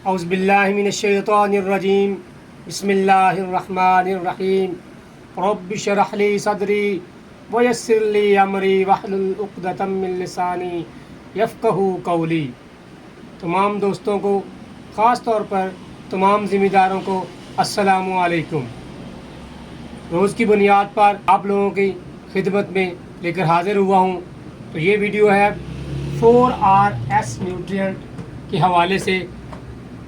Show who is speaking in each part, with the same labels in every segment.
Speaker 1: औज़ुबिल्लाहिमिनश्शैतानिर्रजीम बिस्मिल्लाहिर्रहमानिर्रहीम रब्बि शरह ली सदरी वयस्सिर ली अमरी वहलुल उक़दतम मिन लिसानी यफ़क़हू क़ौली। तमाम दोस्तों को, ख़ास तौर पर तमाम ज़िम्मेदारों को अस्सलामु अलैकुम। रोज़ की बुनियाद पर आप लोगों की खिदमत में लेकर हाज़िर हुआ हूँ। तो ये वीडियो है 4RS न्यूट्रिएंट के हवाले से।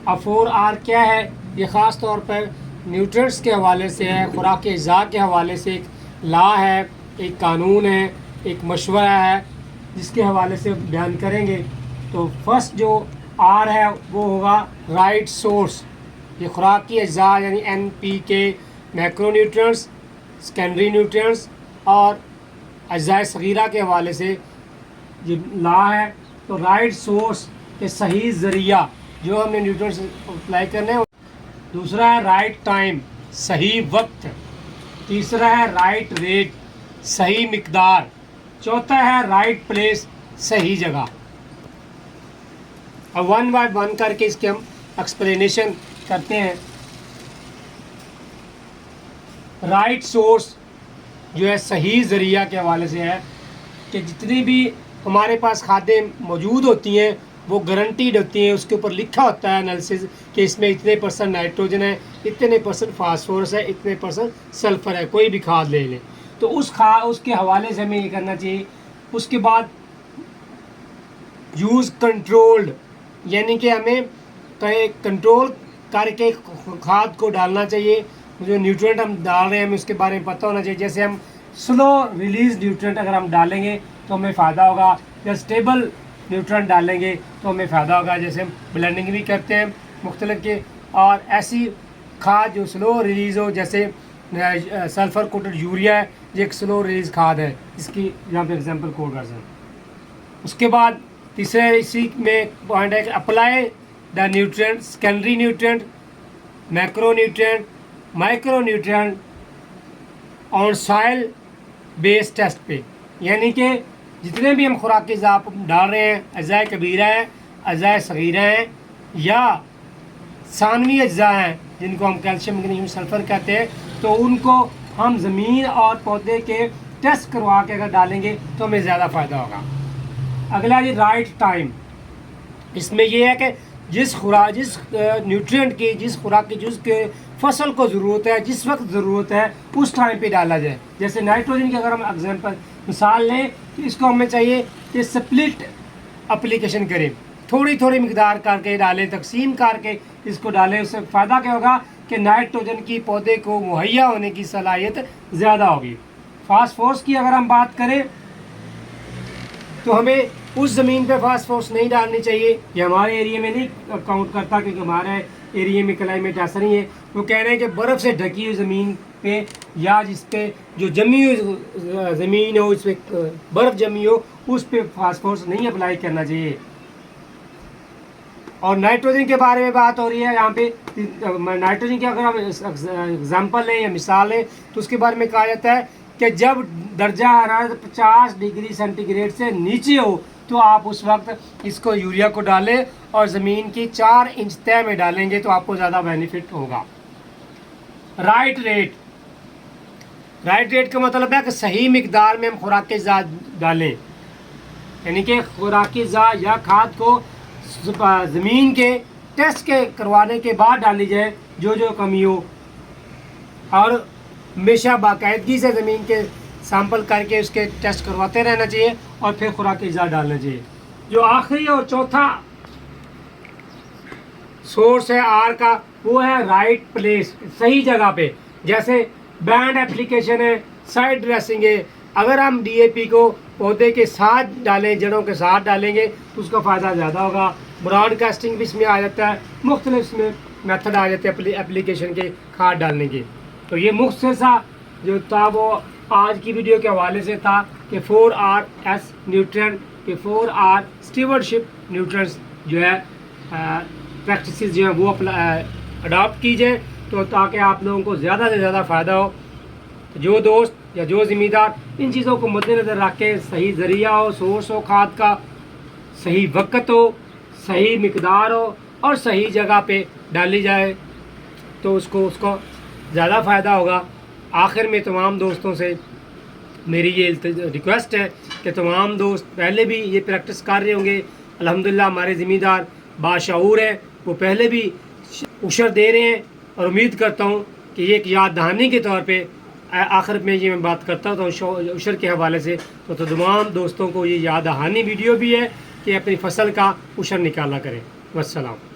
Speaker 1: अब 4R क्या है, ये ख़ास तौर पर न्यूट्रिएंट्स के हवाले से है, खुराक के अज़्ज़ा के हवाले से एक लॉ है, एक कानून है, एक मशवरा है, जिसके हवाले से बयान करेंगे। तो फर्स्ट जो R है वो होगा राइट सोर्स। ये खुराक की अज़्ज़ा यानी NPK, मैक्रोन्यूट्रिएंट्स, सेकेंडरी न्यूट्रिएंट्स और अज़्ज़ाए सगीरा के हवाले से ये लॉ है। तो राइट सोर्स के सही ज़रिया जो हमने न्यूट्रिएंट्स अप्लाई करने हैं। दूसरा है राइट टाइम, सही वक्त। तीसरा है राइट रेट, सही मिकदार। चौथा है राइट प्लेस, सही जगह। अब वन बाय वन करके इसके हम एक्सप्लेनेशन करते हैं। राइट सोर्स जो है सही ज़रिया के हवाले से है कि जितनी भी हमारे पास खादें मौजूद होती हैं वो गारंटीड होती हैं, उसके ऊपर लिखा होता है एनालिसिस कि इसमें इतने % नाइट्रोजन है, इतने % फास्फोरस है, इतने % सल्फ़र है, कोई भी खाद ले लें। तो उसके हवाले से हमें ये करना चाहिए। उसके बाद यूज़ कंट्रोल्ड, यानी कि हमें कंट्रोल करके खाद को डालना चाहिए। जो न्यूट्रिएंट हम डाल रहे हैं हमें उसके बारे में पता होना चाहिए। जैसे हम स्लो रिलीज न्यूट्रिएंट अगर हम डालेंगे तो हमें फ़ायदा होगा, या स्टेबल न्यूट्रिएंट डालेंगे तो हमें फ़ायदा होगा। जैसे हम ब्लेंडिंग भी करते हैं मुख्तलिफ के, और ऐसी खाद जो स्लो रिलीज़ हो, जैसे सल्फ़र कोटेड यूरिया है, ये एक स्लो रिलीज़ खाद है, इसकी यहाँ पे एग्जांपल कोड कर सकते। उसके बाद तीसरे इसी में पॉइंट है कि apply the nutrient, secondary nutrient, macro nutrient, micro nutrient on soil based test पे। यानी कि जितने भी हम खुराक के अज़्ज़ा डाल रहे हैं, अज़्ज़ाए कबीरा है, अज़्ज़ाए सगीरा हैं, या सानवी अज़्ज़ा हैं जिनको हम कैल्शियम, मैग्नीशियम, सल्फ़र कहते हैं, तो उनको हम ज़मीन और पौधे के टेस्ट करवा के अगर डालेंगे तो हमें ज़्यादा फ़ायदा होगा। अगला जी राइट टाइम। इसमें यह है कि जिस न्यूट्रिएंट की, जिस खुराक की, जिस फसल को ज़रूरत है, जिस वक्त ज़रूरत है उस टाइम पे डाला जाए। जैसे नाइट्रोजन की अगर हम एग्जांपल मिसाल लें तो इसको हमें चाहिए कि स्प्लिट एप्लीकेशन करें, थोड़ी थोड़ी मिकदार करके डालें, तकसीम करके इसको डालें। उससे फ़ायदा क्या होगा कि नाइट्रोजन की पौधे को मुहैया होने की सलाहियत ज़्यादा होगी। फास्फोरस की अगर हम बात करें तो हमें उस ज़मीन पे फास्फोरस नहीं डालनी चाहिए। ये हमारे एरिया में नहीं काउंट करता, क्योंकि हमारे एरिया में क्लाइमेट ऐसा नहीं है। वो कह रहे हैं कि बर्फ़ से ढकी हुई ज़मीन पे, या जिस पे जो जमी हुई ज़मीन हो, उस पर बर्फ़ जमी हो, उस पर फास्फोरस नहीं अप्लाई करना चाहिए। और नाइट्रोजन के बारे में बात हो रही है यहाँ पे। नाइट्रोजन की अगर हम एग्जाम्पल लें या मिसाल लें तो उसके बारे में कहा जाता है कि जब दर्जा हरारत 50 डिग्री सेंटीग्रेड से नीचे हो तो आप उस वक्त इसको यूरिया को डालें और ज़मीन की 4 इंच तह में डालेंगे तो आपको ज़्यादा बेनिफिट होगा। Right rate. राइट रेट का मतलब है कि सही मिकदार में हम खुराक के अज़्ज़ा डालें, यानी कि खुराक की अज़्ज़ा या खाद को ज़मीन के टेस्ट के करवाने के बाद डाली जाए जो जो कमी हो, और हमेशा बाकायदगी से ज़मीन के सैंपल करके उसके टेस्ट करवाते रहना चाहिए और फिर खुराक के अज़्ज़ा डालना चाहिए। जो आखिरी और चौथा सोर्स है R का, वो है राइट प्लेस, सही जगह पे। जैसे बैंड एप्लीकेशन है, साइड ड्रेसिंग है। अगर हम DAP को पौधे के साथ डालें, जड़ों के साथ डालेंगे तो उसका फ़ायदा ज़्यादा होगा। ब्रॉडकास्टिंग भी इसमें आ जाता है, मुख्तलिफ इसमें मेथड आ जाते हैं एप्लीकेशन के खाद डालने के। तो ये मुख्तसर जो था वो आज की वीडियो के हवाले से था कि 4RS न्यूट्रिएंट के 4R स्टीवर्डशिप न्यूट्रिएंट्स जो है प्रैक्टिसेस जो है वो अडॉप्ट कीजिए, तो ताकि आप लोगों को ज़्यादा से ज़्यादा फ़ायदा हो। तो जो दोस्त या जो ज़िम्मेदार इन चीज़ों को मद्देनज़र रख के सही ज़रिया हो, सोर्स हो खाद का, सही वक्त हो, सही मिकदार हो, और सही जगह पे डाली जाए तो उसको ज़्यादा फ़ायदा होगा। आखिर में तमाम दोस्तों से मेरी ये रिक्वेस्ट है कि तमाम दोस्त पहले भी ये प्रैक्टिस कर रहे होंगे। अल्हम्दुलिल्लाह हमारे ज़िम्मेदार बाशऊर हैं, वो पहले भी उशर दे रहे हैं और उम्मीद करता हूँ कि ये एक याद दहानी के तौर पे आखिर में ये मैं बात करता हूँ उशर के हवाले से, तो तमाम दोस्तों को ये याद दहानी वीडियो भी है कि अपनी फसल का उशर निकाला करें। वस्सलाम।